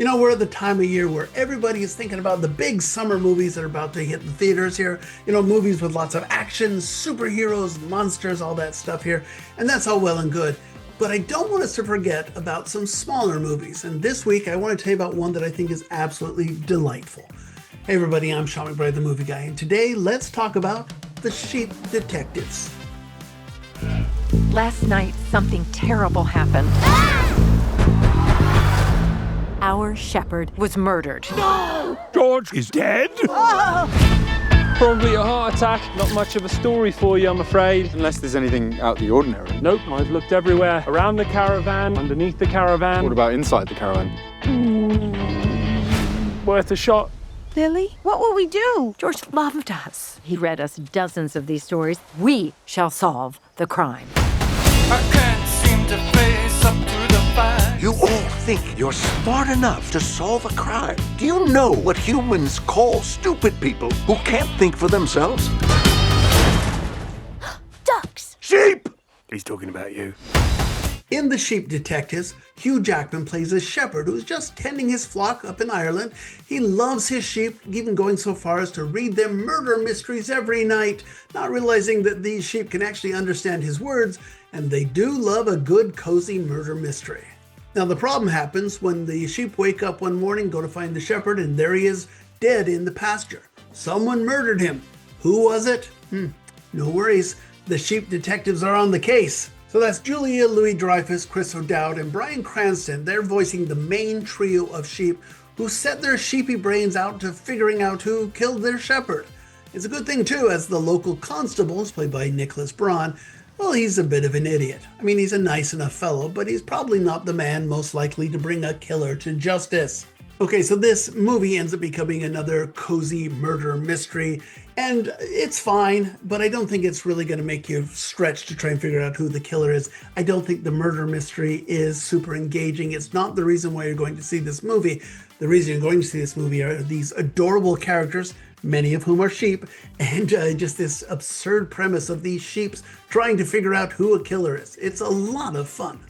You know, we're at the time of year where everybody is thinking about the big summer movies that are about to hit the theaters here. You know, movies with lots of action, superheroes, monsters, all that stuff here. And that's all well and good. But I don't want us to forget about some smaller movies. And this week, I want to tell you about one that I think is absolutely delightful. Hey everybody, I'm Sean McBride, the movie guy. And today, let's talk about The Sheep Detectives. Last night, something terrible happened. Our shepherd was murdered. No! George is dead? Probably a heart attack. Not much of a story for you, I'm afraid. Unless there's anything out of the ordinary. Nope, I've looked everywhere. Around the caravan, underneath the caravan. What about inside the caravan? Worth a shot. Lily, what will we do? George loved us. He read us dozens of these stories. We shall solve the crime. I can't seem to face up to the fight. You all think you're smart enough to solve a crime. Do you know what humans call stupid people who can't think for themselves? Ducks! Sheep! He's talking about you. In The Sheep Detectives, Hugh Jackman plays a shepherd who's just tending his flock up in Ireland. He loves his sheep, even going so far as to read them murder mysteries every night, not realizing that these sheep can actually understand his words, and they do love a good, cozy murder mystery. Now, the problem happens when the sheep wake up one morning, go to find the shepherd, and there he is, dead in the pasture. Someone murdered him. Who was it? No worries. The Sheep Detectives are on the case. So that's Julia Louis-Dreyfus, Chris O'Dowd, and Bryan Cranston. They're voicing the main trio of sheep who set their sheepy brains out to figuring out who killed their shepherd. It's a good thing, too, as the local constable, played by Nicholas Braun, well, he's a bit of an idiot. I mean, he's a nice enough fellow, but he's probably not the man most likely to bring a killer to justice. Okay, so this movie ends up becoming another cozy murder mystery, and it's fine, but I don't think it's really going to make you stretch to try and figure out who the killer is. I don't think the murder mystery is super engaging. It's not the reason why you're going to see this movie. The reason you're going to see this movie are these adorable characters, many of whom are sheep, and just this absurd premise of these sheep trying to figure out who a killer is. It's a lot of fun.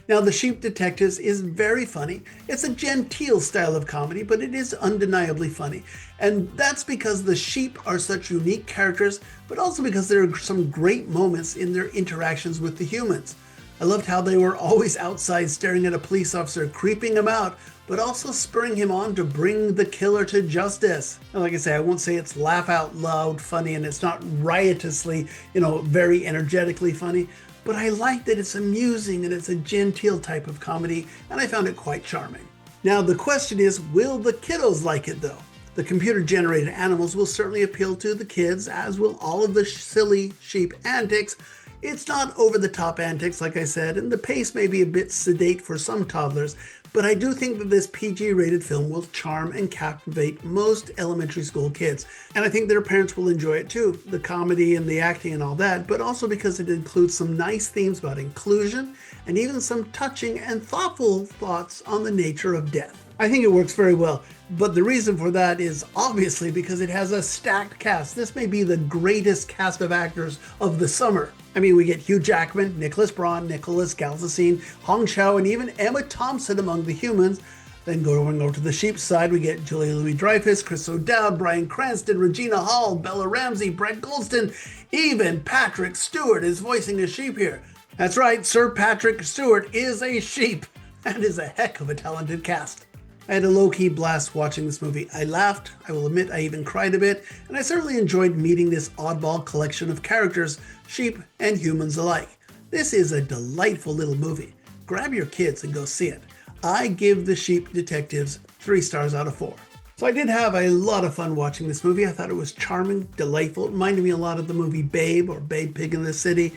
Now, The Sheep Detectives is very funny. It's a genteel style of comedy, but it is undeniably funny. And that's because the sheep are such unique characters, but also because there are some great moments in their interactions with the humans. I loved how they were always outside staring at a police officer, creeping him out, but also spurring him on to bring the killer to justice. And like I say, I won't say it's laugh out loud funny, and it's not riotously, very energetically funny, but I like that it's amusing and it's a genteel type of comedy, and I found it quite charming. Now, the question is, will the kiddos like it though? The computer-generated animals will certainly appeal to the kids, as will all of the silly sheep antics. It's not over-the-top antics, like I said, and the pace may be a bit sedate for some toddlers, but I do think that this PG-rated film will charm and captivate most elementary school kids. And I think their parents will enjoy it too, the comedy and the acting and all that, but also because it includes some nice themes about inclusion and even some touching and thoughtful thoughts on the nature of death. I think it works very well, but the reason for that is obviously because it has a stacked cast. This may be the greatest cast of actors of the summer. I mean, we get Hugh Jackman, Nicholas Braun, Nicholas Galsacine, Hong Chow, and even Emma Thompson among the humans. Then going over to the sheep side, we get Julia Louis-Dreyfus, Chris O'Dowd, Bryan Cranston, Regina Hall, Bella Ramsey, Brett Goldstein, even Patrick Stewart is voicing a sheep here. That's right, Sir Patrick Stewart is a sheep. That is a heck of a talented cast. I had a low-key blast watching this movie. I laughed, I will admit I even cried a bit, and I certainly enjoyed meeting this oddball collection of characters, sheep and humans alike. This is a delightful little movie. Grab your kids and go see it. I give The Sheep Detectives 3 stars out of 4. So I did have a lot of fun watching this movie. I thought it was charming, delightful. It reminded me a lot of the movie Babe or Babe Pig in the City.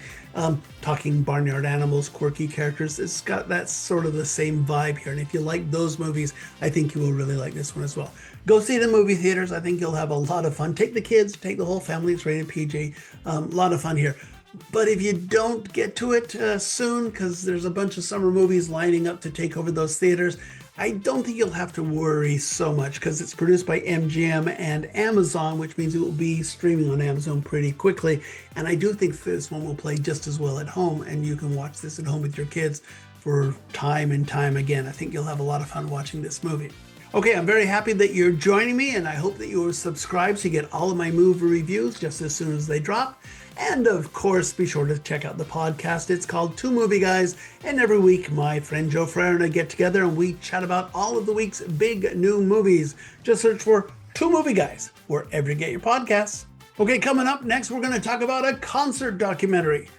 Talking barnyard animals, quirky characters. It's got that sort of the same vibe here. And if you like those movies, I think you will really like this one as well. Go see it in movie theaters. I think you'll have a lot of fun. Take the kids, take the whole family. It's rated PG. A lot of fun here. But if you don't get to it soon, because there's a bunch of summer movies lining up to take over those theaters, I don't think you'll have to worry so much because it's produced by MGM and Amazon, which means it will be streaming on Amazon pretty quickly. And I do think this one will play just as well at home, and you can watch this at home with your kids for time and time again. I think you'll have a lot of fun watching this movie. Okay, I'm very happy that you're joining me, and I hope that you will subscribe so you get all of my movie reviews just as soon as they drop. And of course, be sure to check out the podcast. It's called Two Movie Guys, and every week my friend Joe Frere and I get together and we chat about all of the week's big new movies. Just search for Two Movie Guys wherever you get your podcasts. Okay, coming up next, we're going to talk about a concert documentary.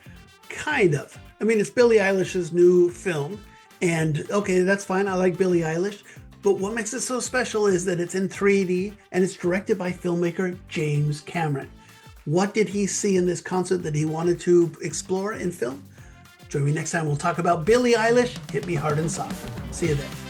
Kind of. I mean, it's Billie Eilish's new film, and okay, that's fine. I like Billie Eilish. But what makes it so special is that it's in 3D and it's directed by filmmaker James Cameron. What did he see in this concert that he wanted to explore in film? Join me next time. We'll talk about Billie Eilish. Hit me hard and soft. See you then.